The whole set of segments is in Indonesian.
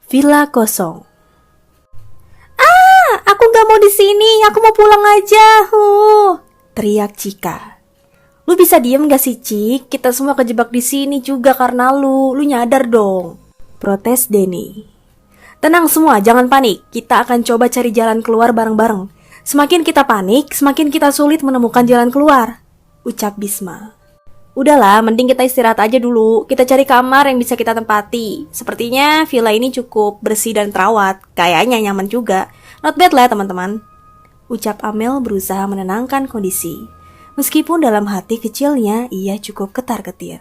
Villa kosong. Aku gak mau di sini, aku mau pulang aja. Teriak Cika. Lu bisa diem gak sih, Cik? Kita semua kejebak di sini juga karena lu nyadar dong. Protes Denny. Tenang semua, jangan panik. Kita akan coba cari jalan keluar bareng-bareng. Semakin kita panik, semakin kita sulit menemukan jalan keluar, ucap Bisma. Udahlah, mending kita istirahat aja dulu. Kita cari kamar yang bisa kita tempati. Sepertinya villa ini cukup bersih dan terawat. Kayaknya nyaman juga. Not bad lah teman-teman, ucap Amel berusaha menenangkan kondisi. Meskipun dalam hati kecilnya ia cukup ketar-ketir.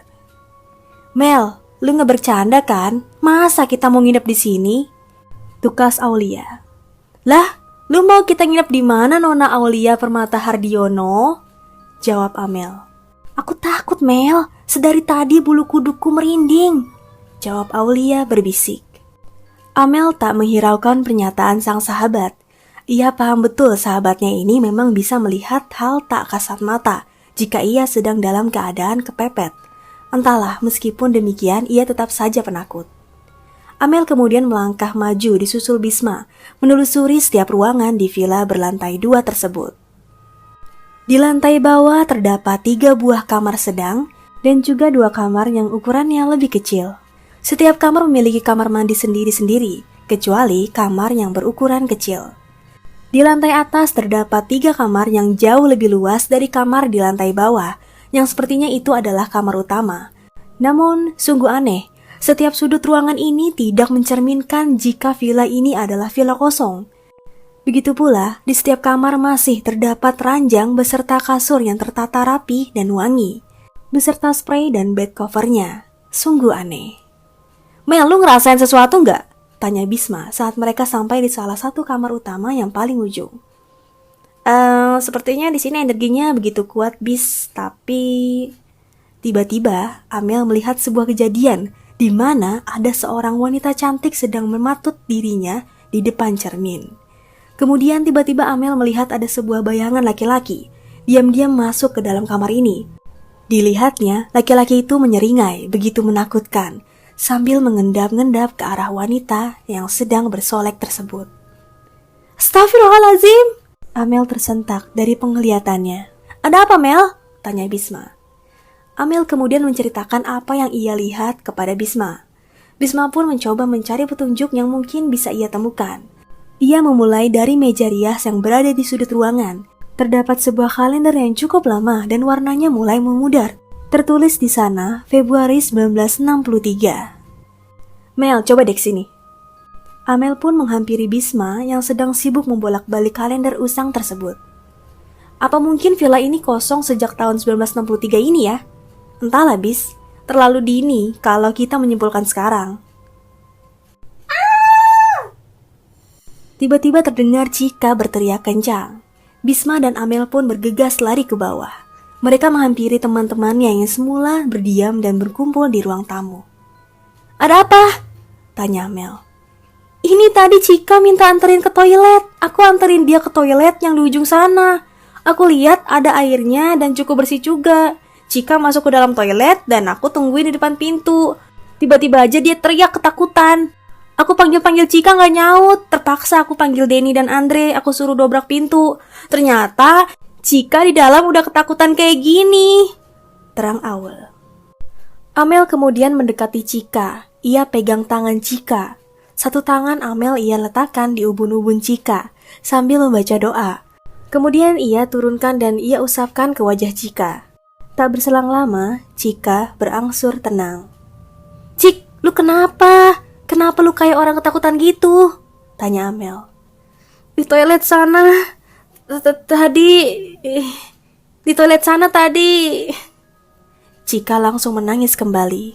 Mel, lu nggak bercanda kan? Masa kita mau nginep di sini? Tukas Aulia. Lah, lu mau kita nginep di mana, Nona Aulia Permata Hardiono? Jawab Amel. Aku takut, Mel. Sedari tadi bulu kuduku merinding, jawab Aulia berbisik. Amel tak menghiraukan pernyataan sang sahabat. Ia paham betul sahabatnya ini memang bisa melihat hal tak kasat mata jika ia sedang dalam keadaan kepepet. Entahlah, meskipun demikian ia tetap saja penakut. Amel kemudian melangkah maju disusul Bisma, menelusuri setiap ruangan di villa berlantai 2 tersebut. Di lantai bawah terdapat 3 buah kamar sedang dan juga 2 kamar yang ukurannya lebih kecil. Setiap kamar memiliki kamar mandi sendiri-sendiri, kecuali kamar yang berukuran kecil. Di lantai atas terdapat 3 kamar yang jauh lebih luas dari kamar di lantai bawah, yang sepertinya itu adalah kamar utama. Namun, sungguh aneh, setiap sudut ruangan ini tidak mencerminkan jika villa ini adalah villa kosong. Begitu pula, di setiap kamar masih terdapat ranjang beserta kasur yang tertata rapi dan wangi, beserta spray dan bed covernya. Sungguh aneh. Mel, lu ngerasain sesuatu nggak? Tanya Bisma saat mereka sampai di salah satu kamar utama yang paling ujung. Sepertinya di sini energinya begitu kuat, Bis. Tapi tiba-tiba Amel melihat sebuah kejadian di mana ada seorang wanita cantik sedang mematut dirinya di depan cermin. Kemudian tiba-tiba Amel melihat ada sebuah bayangan laki-laki diam-diam masuk ke dalam kamar ini. Dilihatnya, laki-laki itu menyeringai begitu menakutkan sambil mengendap-endap ke arah wanita yang sedang bersolek tersebut. Astagfirullahaladzim! Amel tersentak dari penglihatannya. Ada apa, Mel? Tanya Bisma. Amel kemudian menceritakan apa yang ia lihat kepada Bisma. Bisma pun mencoba mencari petunjuk yang mungkin bisa ia temukan. Ia memulai dari meja rias yang berada di sudut ruangan. Terdapat sebuah kalender yang cukup lama dan warnanya mulai memudar. Tertulis di sana Februari 1963. Mel, coba dek sini. Amel pun menghampiri Bisma yang sedang sibuk membolak-balik kalender usang tersebut. Apa mungkin villa ini kosong sejak tahun 1963 ini ya? Entahlah, Bis. Terlalu dini kalau kita menyimpulkan sekarang. Tiba-tiba terdengar Cika berteriak kencang. Bisma dan Amel pun bergegas lari ke bawah. Mereka menghampiri teman-temannya yang semula berdiam dan berkumpul di ruang tamu. Ada apa? Tanya Amel. Ini tadi Cika minta anterin ke toilet. Aku anterin dia ke toilet yang di ujung sana. Aku lihat ada airnya dan cukup bersih juga. Cika masuk ke dalam toilet dan aku tungguin di depan pintu. Tiba-tiba aja dia teriak ketakutan. Aku panggil-panggil Cika gak nyaut. Terpaksa aku panggil Denny dan Andre. Aku suruh dobrak pintu. Ternyata Cika di dalam udah ketakutan kayak gini, terang Awal. Amel kemudian mendekati Cika. Ia pegang tangan Cika. Satu tangan Amel ia letakkan di ubun-ubun Cika sambil membaca doa. Kemudian ia turunkan dan ia usapkan ke wajah Cika. Tak berselang lama, Cika berangsur tenang. Cik, lu kenapa? Kenapa lu kayak orang ketakutan gitu? Tanya Amel. Di toilet sana tadi. Cika langsung menangis kembali.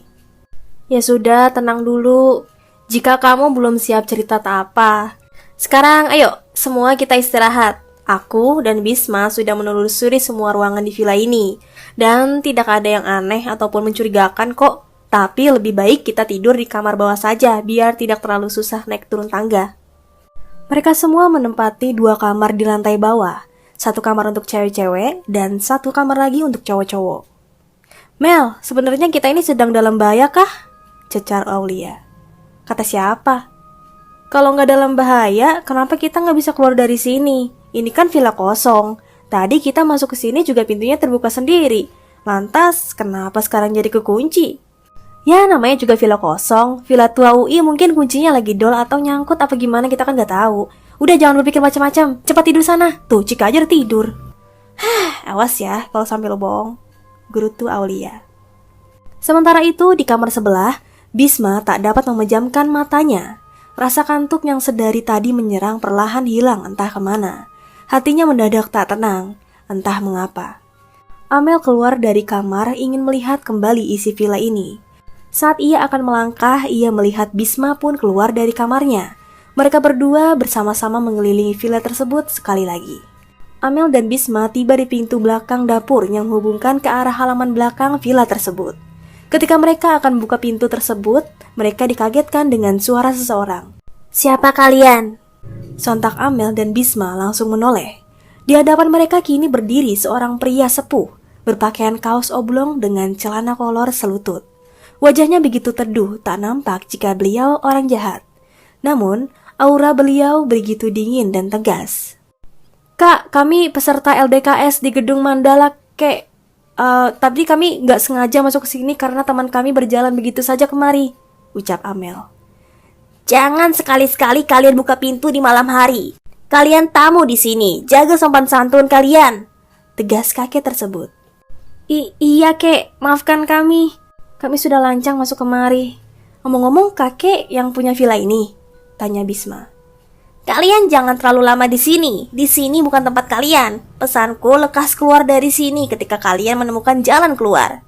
Ya sudah, tenang dulu. Jika kamu belum siap cerita tak apa. Sekarang ayo, semua kita istirahat. Aku dan Bisma sudah menelusuri semua ruangan di villa ini. Dan tidak ada yang aneh ataupun mencurigakan kok. Tapi lebih baik kita tidur di kamar bawah saja, biar tidak terlalu susah naik turun tangga. Mereka semua menempati 2 kamar di lantai bawah. 1 kamar untuk cewek-cewek dan 1 kamar lagi untuk cowok-cowok. Mel, sebenarnya kita ini sedang dalam bahaya kah? Cecar Aulia. Kata siapa? Kalau nggak dalam bahaya, kenapa kita nggak bisa keluar dari sini? Ini kan villa kosong. Tadi kita masuk ke sini juga pintunya terbuka sendiri. Lantas, kenapa sekarang jadi kekunci? Ya, namanya juga villa kosong. Villa tua UI mungkin kuncinya lagi dol atau nyangkut apa gimana, kita kan nggak tahu. Udah, jangan berpikir macam-macam. Cepat tidur sana. Tuh, Cika aja udah tidur. Awas ya kalau sampai lo bohong. Gerutu Aulia. Sementara itu, di kamar sebelah, Bisma tak dapat memejamkan matanya. Rasa kantuk yang sedari tadi menyerang perlahan hilang entah kemana. Hatinya mendadak tak tenang, entah mengapa. Amel keluar dari kamar ingin melihat kembali isi villa ini. Saat ia akan melangkah, ia melihat Bisma pun keluar dari kamarnya. Mereka berdua bersama-sama mengelilingi villa tersebut sekali lagi. Amel dan Bisma tiba di pintu belakang dapur yang menghubungkan ke arah halaman belakang villa tersebut. Ketika mereka akan buka pintu tersebut, mereka dikagetkan dengan suara seseorang. "Siapa kalian?" Sontak Amel dan Bisma langsung menoleh. Di hadapan mereka kini berdiri seorang pria sepuh, berpakaian kaos oblong dengan celana kolor selutut. Wajahnya begitu teduh, tak nampak jika beliau orang jahat. Namun, aura beliau begitu dingin dan tegas. "Kak, kami peserta LDKS di gedung Mandala, kek. Tapi kami nggak sengaja masuk ke sini karena teman kami berjalan begitu saja kemari," ucap Amel. "Jangan sekali-sekali kalian buka pintu di malam hari. Kalian tamu di sini, jaga sopan santun kalian," tegas kakek tersebut. Iya kek, maafkan kami. Kami sudah lancang masuk kemari. Ngomong-ngomong, kakek yang punya villa ini?" tanya Bisma. "Kalian jangan terlalu lama di sini. Di sini bukan tempat kalian. Pesanku, lekas keluar dari sini ketika kalian menemukan jalan keluar."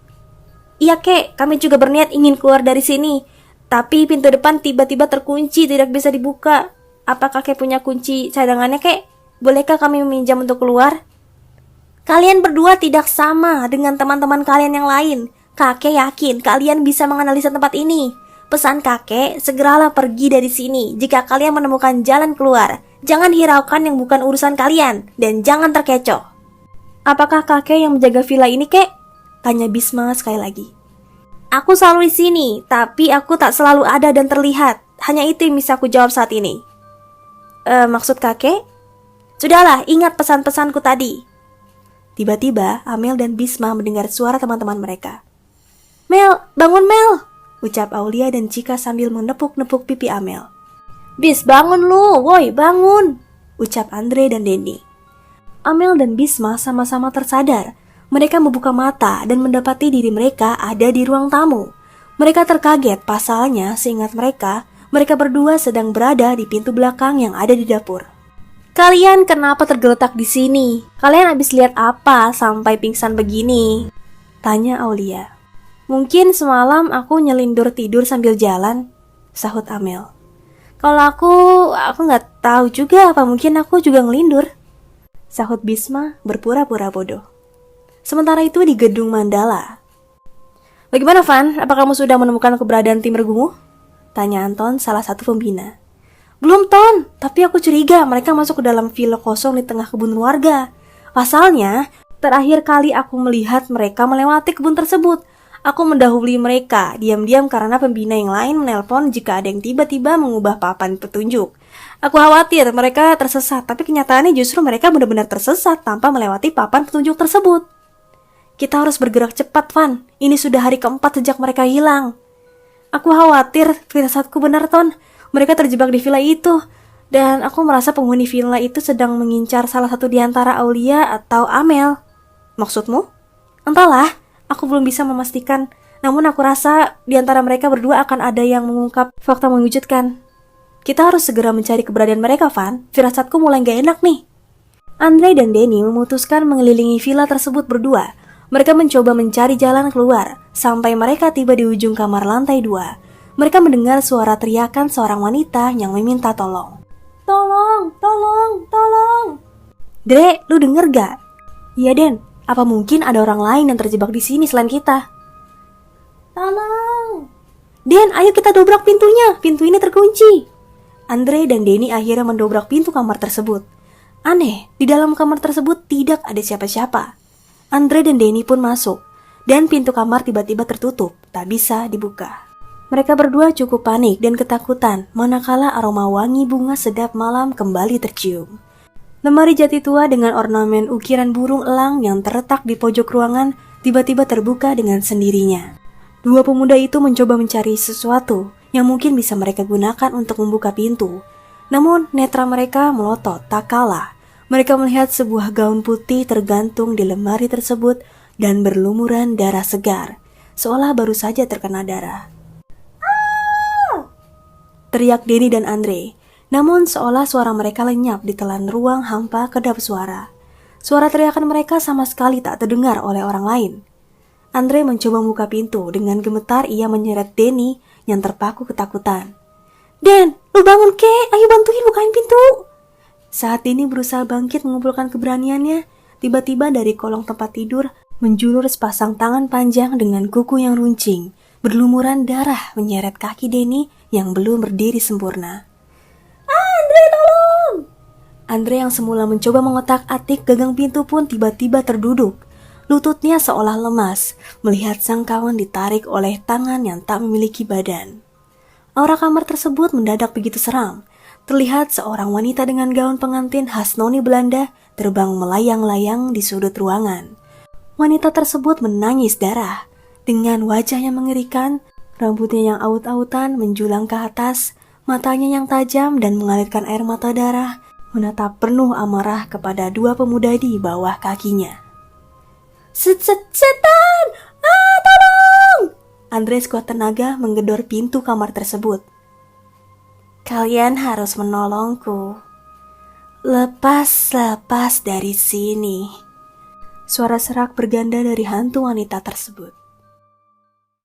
"Iya kek, kami juga berniat ingin keluar dari sini. Tapi pintu depan tiba-tiba terkunci, tidak bisa dibuka. Apa kakek punya kunci cadangannya kek? Bolehkah kami meminjam untuk keluar?" "Kalian berdua tidak sama dengan teman-teman kalian yang lain. Kakek yakin kalian bisa menganalisa tempat ini. Pesan kakek, segeralah pergi dari sini jika kalian menemukan jalan keluar. Jangan hiraukan yang bukan urusan kalian, dan jangan terkecoh." "Apakah kakek yang menjaga villa ini, kek?" tanya Bisma sekali lagi. "Aku selalu di sini, tapi aku tak selalu ada dan terlihat. Hanya itu yang bisa aku jawab saat ini." Maksud kakek?" "Sudahlah, ingat pesan-pesanku tadi." Tiba-tiba, Amel dan Bisma mendengar suara teman-teman mereka. "Mel, bangun Mel!" ucap Aulia dan Cika sambil menepuk-nepuk pipi Amel. "Bis, bangun lu, woi, bangun!" ucap Andre dan Denny. Amel dan Bisma sama-sama tersadar. Mereka membuka mata dan mendapati diri mereka ada di ruang tamu. Mereka terkaget, pasalnya seingat mereka berdua sedang berada di pintu belakang yang ada di dapur. "Kalian kenapa tergeletak di sini? Kalian habis lihat apa sampai pingsan begini?" tanya Aulia. "Mungkin semalam aku nyelindur tidur sambil jalan," sahut Amel. "Kalau aku nggak tahu juga, apa mungkin aku juga ngelindur," sahut Bisma berpura-pura bodoh. Sementara itu di gedung Mandala. "Bagaimana Van? Apa kamu sudah menemukan keberadaan tim regumu?" tanya Anton, salah satu pembina. "Belum Ton, tapi aku curiga mereka masuk ke dalam villa kosong di tengah kebun warga. Pasalnya, terakhir kali aku melihat mereka melewati kebun tersebut. Aku mendahului mereka diam-diam karena pembina yang lain menelpon jika ada yang tiba-tiba mengubah papan petunjuk. Aku khawatir mereka tersesat, tapi kenyataannya justru mereka benar-benar tersesat tanpa melewati papan petunjuk tersebut. Kita harus bergerak cepat, Van. Ini sudah hari keempat sejak mereka hilang. Aku khawatir firasatku benar, Ton. Mereka terjebak di villa itu. Dan aku merasa penghuni villa itu sedang mengincar salah satu di antara Aulia atau Amel." "Maksudmu?" "Entahlah. Aku belum bisa memastikan, namun aku rasa di antara mereka berdua akan ada yang mengungkap fakta mengejutkan. Kita harus segera mencari keberadaan mereka, Van. Firasatku mulai gak enak nih." Andre dan Denny memutuskan mengelilingi villa tersebut berdua. Mereka mencoba mencari jalan keluar, sampai mereka tiba di ujung kamar lantai 2. Mereka mendengar suara teriakan seorang wanita yang meminta tolong. "Tolong, tolong, tolong!" "Dre, lu denger gak?" "Iya, Den. Apa mungkin ada orang lain yang terjebak di sini selain kita?" "Tolong! Den, ayo kita dobrak pintunya. Pintu ini terkunci." Andre dan Denny akhirnya mendobrak pintu kamar tersebut. Aneh, di dalam kamar tersebut tidak ada siapa-siapa. Andre dan Denny pun masuk, dan pintu kamar tiba-tiba tertutup, tak bisa dibuka. Mereka berdua cukup panik dan ketakutan manakala aroma wangi bunga sedap malam kembali tercium. Lemari jati tua dengan ornamen ukiran burung elang yang terletak di pojok ruangan tiba-tiba terbuka dengan sendirinya. Dua pemuda itu mencoba mencari sesuatu yang mungkin bisa mereka gunakan untuk membuka pintu. Namun netra mereka melotot tak kalah. Mereka melihat sebuah gaun putih tergantung di lemari tersebut dan berlumuran darah segar, seolah baru saja terkena darah. Teriak Denny dan Andre, namun seolah suara mereka lenyap di telan ruang hampa kedap suara. Suara teriakan mereka sama sekali tak terdengar oleh orang lain. Andre mencoba membuka pintu, dengan gemetar ia menyeret Denny yang terpaku ketakutan. Den, lu bangun ke, ayo bantuin bukain pintu. Saat Denny berusaha bangkit mengumpulkan keberaniannya, tiba-tiba dari kolong tempat tidur menjulur sepasang tangan panjang dengan kuku yang runcing, berlumuran darah menyeret kaki Denny yang belum berdiri sempurna. Andre, tolong! Andre yang semula mencoba mengotak-atik gagang pintu pun tiba-tiba terduduk. Lututnya seolah lemas melihat sang kawan ditarik oleh tangan yang tak memiliki badan. Aura kamar tersebut mendadak begitu seram. Terlihat seorang wanita dengan gaun pengantin khas noni Belanda terbang melayang-layang di sudut ruangan. Wanita tersebut menangis darah. Dengan wajah yang mengerikan, rambutnya yang aut-autan menjulang ke atas, matanya yang tajam dan mengalirkan air mata darah, menatap penuh amarah kepada dua pemuda di bawah kakinya. Setan! Tolong! Andre sekuat tenaga menggedor pintu kamar tersebut. Kalian harus menolongku. Lepas dari sini. Suara serak berganda dari hantu wanita tersebut.